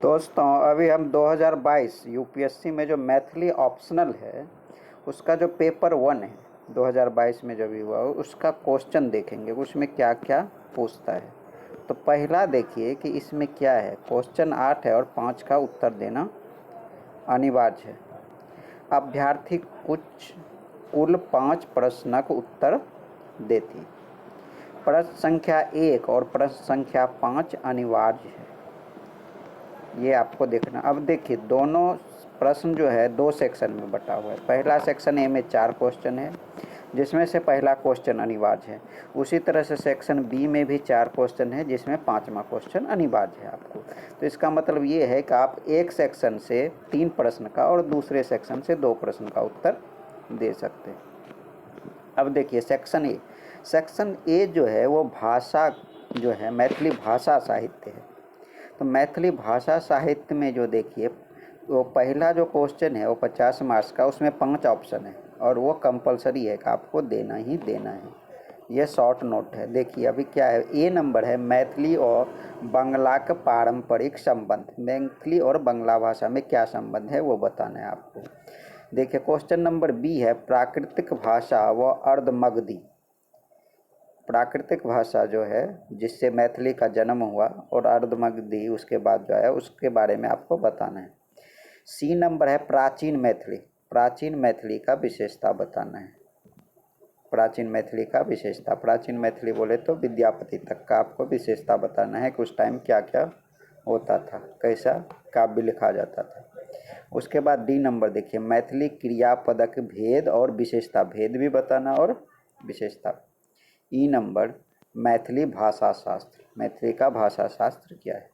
दोस्तों अभी हम 2022 यूपीएससी में जो मैथिली ऑप्शनल है उसका जो पेपर 1 है 2022 में जो भी हुआ उसका क्वेश्चन देखेंगे उसमें क्या क्या पूछता है। तो पहला देखिए कि इसमें क्या है। क्वेश्चन 8 है और 5 का उत्तर देना अनिवार्य है। अभ्यर्थी कुल 5 प्रश्नक उत्तर देती। प्रश्न संख्या 1 और प्रश्न संख्या 5 अनिवार्य है, ये आपको देखना। अब देखिए दोनों प्रश्न जो है 2 सेक्शन में बटा हुआ है। पहला सेक्शन ए में 4 क्वेश्चन है जिसमें से पहला क्वेश्चन अनिवार्य है। उसी तरह से सेक्शन बी में भी 4 क्वेश्चन है जिसमें 5वां क्वेश्चन अनिवार्य है आपको। तो इसका मतलब ये है कि आप एक सेक्शन से 3 प्रश्न का और दूसरे सेक्शन से 2 प्रश्न का उत्तर दे सकते हैं। अब देखिए सेक्शन ए जो है वो भाषा जो है मैथिली भाषा साहित्य है। तो मैथिली भाषा साहित्य में जो देखिए वो पहला जो क्वेश्चन है वो 50 मार्क्स का, उसमें 5 ऑप्शन है और वो कंपलसरी है कि आपको देना ही देना है। ये शॉर्ट नोट है। देखिए अभी क्या है, ए नंबर है मैथिली और बंगला का पारंपरिक संबंध। मैथिली और बंगला भाषा में क्या संबंध है वो बताना है आपको। देखिए क्वेश्चन नंबर बी है प्राकृतिक भाषा व अर्धमगधी। प्राकृतिक भाषा जो है जिससे मैथिली का जन्म हुआ और अर्धमगधी उसके बाद जो है उसके बारे में आपको बताना है। सी नंबर है प्राचीन मैथिली। प्राचीन मैथिली का विशेषता बताना है। प्राचीन मैथिली का विशेषता, प्राचीन मैथिली बोले तो विद्यापति तक का आपको विशेषता बताना है कि उस टाइम क्या क्या होता था, कैसा काव्य लिखा जाता था। उसके बाद डी नंबर देखिए मैथिली क्रियापदक भेद और विशेषता, भेद भी बताना और विशेषता। ई नंबर मैथिली भाषा शास्त्र, मैथिली का भाषा शास्त्र क्या है।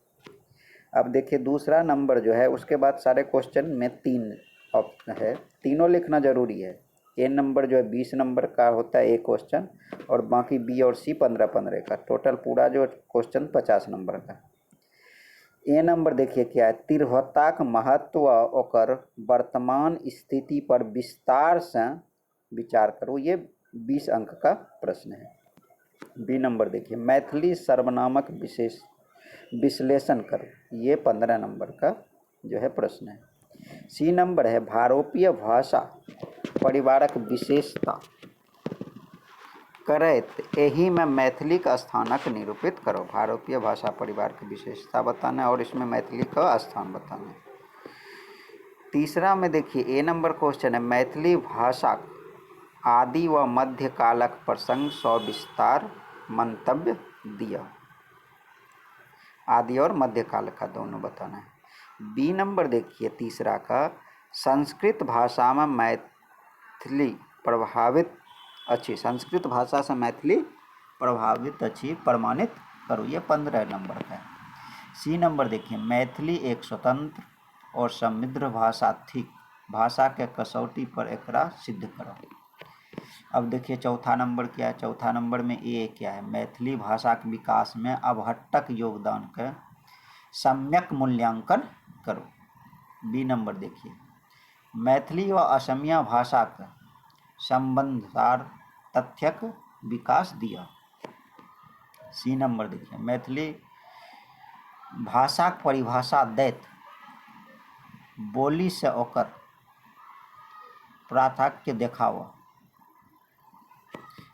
अब देखिए दूसरा नंबर जो है उसके बाद सारे क्वेश्चन में 3 ऑप्शन है, तीनों लिखना जरूरी है। ए नंबर जो है 20 नंबर का होता है एक क्वेश्चन और बाकी बी और सी 15-15 का, टोटल पूरा जो क्वेश्चन 50 नंबर का। ए नंबर देखिए क्या है, तिरहुताक महत्व ओकर वर्तमान स्थिति पर विस्तार से विचार करो, ये 20 अंक का प्रश्न है। बी नंबर देखिए मैथिली सर्वनामक विशेष विश्लेषण करो, ये 15 नंबर का जो है प्रश्न है। सी नंबर है भारोपीय भाषा परिवारक विशेषता करैत एही में मैथिली का स्थानक निरूपित करो। भारोपीय भाषा परिवार की विशेषता बताना है और इसमें मैथिली का स्थान बताना है। तीसरा में देखिए ए नंबर क्वेश्चन है मैथिली भाषा आदि व मध्य कालक प्रसंग सविस्तार मंतव्य दिया। आदि और मध्यकाल का दोनों बताना है। बी नंबर देखिए तीसरा का संस्कृत भाषा में मैथिली प्रभावित अच्छी, संस्कृत भाषा से मैथिली प्रभावित अच्छी प्रमाणित करो, ये 15 नंबर का है। सी नंबर देखिए मैथिली एक स्वतंत्र और समृद्ध भाषा थी, भाषा के कसौटी पर एकरा सिद्ध करो। अब देखिए चौथा नंबर क्या है, चौथा नंबर में ए क्या है, मैथिली भाषा के विकास में अभट्टक योगदान का सम्यक मूल्यांकन करो। बी नंबर देखिए मैथिली व असमिया भाषा का संबंधार तथ्यक विकास दिया। सी नंबर देखिए मैथिली भाषा के परिभाषा दैत बोली से ओकर प्राथक्य देखावा।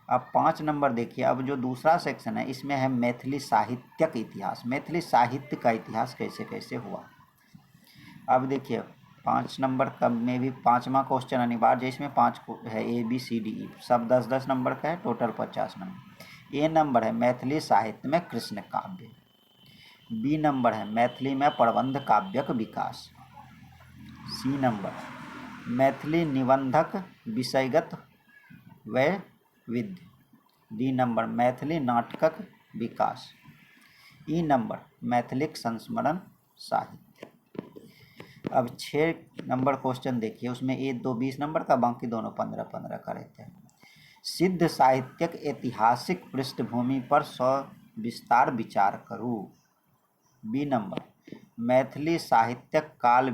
अब 5 नंबर देखिए, अब जो दूसरा सेक्शन है इसमें है मैथिली साहित्यक इतिहास, मैथिली साहित्य का इतिहास कैसे कैसे हुआ। अब देखिए 5 नंबर का में भी 5वां क्वेश्चन अनिवार्य है, इसमें 5 है A B C D E, सब 10-10 नंबर का है, टोटल 50 नंबर। ए नंबर है मैथिली साहित्य में कृष्ण काव्य। बी नंबर है मैथिली में प्रबंध काव्यक विकास। सी नंबर मैथिली निबंधक विषयगत वैविध्य। डी नंबर मैथिली नाटकक विकास। ई नंबर मैथिलिक संस्मरण साहित्य। अब 6 नंबर क्वेश्चन देखिए, उसमें ए 2 20 नंबर का, बाकी दोनों 15-15 का रहते हैं। सिद्ध साहित्यक ऐतिहासिक पृष्ठभूमि पर सविस्तार विचार करूँ। बी नंबर मैथिली साहित्यक काल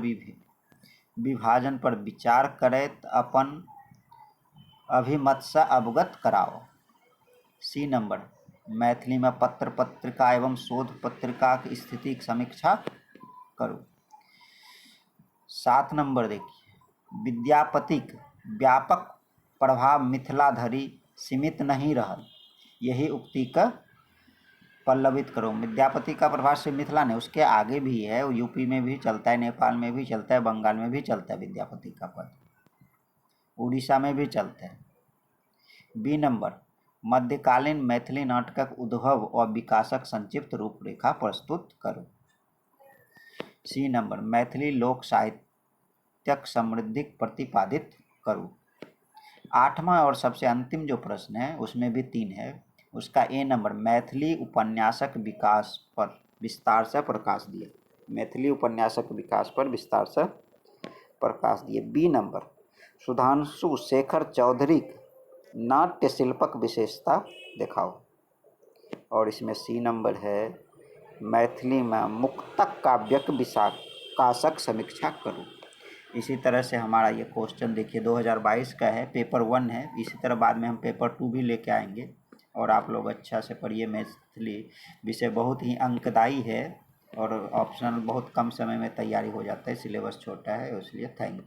विभाजन पर विचार करैत अपन अभिमत से अवगत कराओ। सी नंबर मैथिली में पत्र पत्रिका एवं शोध पत्रिका की स्थिति की समीक्षा करो। 7 नंबर देखिए, विद्यापतिक व्यापक प्रभाव मिथिला धरि सीमित नहीं रहल, यही उक्ति का पल्लवित करो। विद्यापति का प्रभाव सिर्फ मिथिला नहीं, उसके आगे भी है, यूपी में भी चलता है, नेपाल में भी चलता है, बंगाल में भी चलता है विद्यापति का पद, उड़ीसा में भी चलता है। बी नंबर, मध्यकालीन मैथिली नाटकक उद्भव और विकासक संक्षिप्त रूपरेखा प्रस्तुत करो। सी नंबर, मैथिली लोक साहित्यक समृद्धिक प्रतिपादित करो। 8वां और सबसे अंतिम जो प्रश्न है उसमें भी 3 है, उसका ए नंबर, मैथिली उपन्यासक विकास पर विस्तार से प्रकाश दिए। मैथिली उपन्यासक विकास पर विस्तार से प्रकाश दिए। बी नंबर, सुधांशु शेखर चौधरी नाट्य शिल्पक विशेषता दिखाओ। और इसमें सी नंबर है, मैथिली में मुक्तक काव्यक विकासक समीक्षा करो। इसी तरह से हमारा ये क्वेश्चन देखिए 2022 का है, पेपर 1 है। इसी तरह बाद में हम पेपर 2 भी लेके आएंगे और आप लोग अच्छा से पढ़िए। मैथिली विषय बहुत ही अंकदायी है और ऑप्शनल बहुत कम समय में तैयारी हो जाता है, सिलेबस छोटा है, इसलिए थैंक यू।